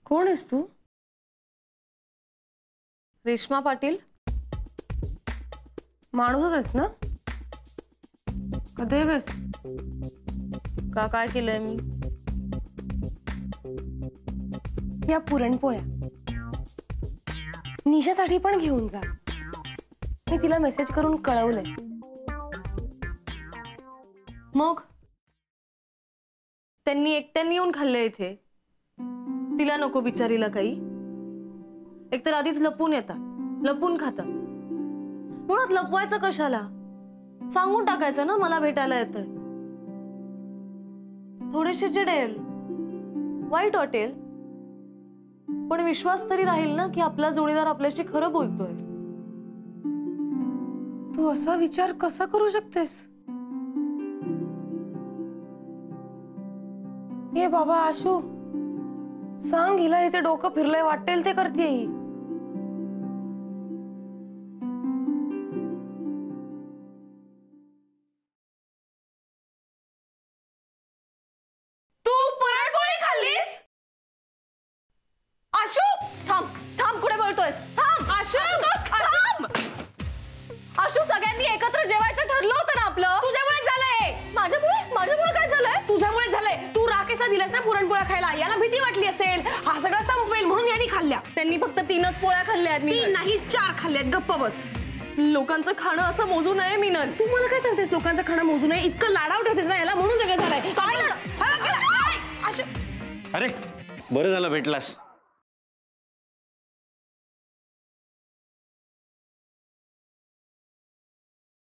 कोण आहेस तू? रेश्मा पाटील? माणूसच आहेस ना? का देव आहेस? का काय केलंय मी? या पुरणपोळ्या निशासाठी पण घेऊन जा. मी तिला मेसेज करून कळवलंय. मग त्यांनी एकट्याने येऊन खाल्ले इथे. तिला नको बिचारीला काही. एकतर आधीच लपून येतात, लपून खातात. मुळात लपवायचं कशाला? सांगून टाकायचं ना मला भेटायला येतंय. थोडेसे चिडेल, वाईट वाटेल, पण विश्वास तरी राहील ना की आपला जोडीदार आपल्याशी खरं बोलतोय. तू असा विचार कसा करू शकतेस? हे बाबा आशू, सांग हिला हिचे डोकं फिरलंय वाटेल ते करते ही. तू पुरणपोळी खाल्लीस? आशू थांब थांब, कुठे बोलतोयस? थांब आशू, थांब. आशू, सगळ्यांनी एकत्र जेवायचं ठरलं होतं ना आपलं. तुझ्यामुळे झालंय. माझ्यामुळे काय झालंय? तुझ्यामुळे झालंय. तू राकेशला दिलास ना पुरणपोळ्या खायला. याला भीती वाटली असेल हा सगळा संपवेल म्हणून यांनी खाल्ल्या. त्यांनी फक्त 3च पोळ्या खाल्ल्यात. मी नाही 4 खाल्ल्यात. गप्प बस. लोकांचं खाणं असं मोजू नये मिनल. तू मला काय सांगतेस लोकांचं खाणं मोजू नये? इतकं लाडाव ठेवतेस ना याला म्हणून सगळं झालंय. काय? अरे बरं झालं भेटलास.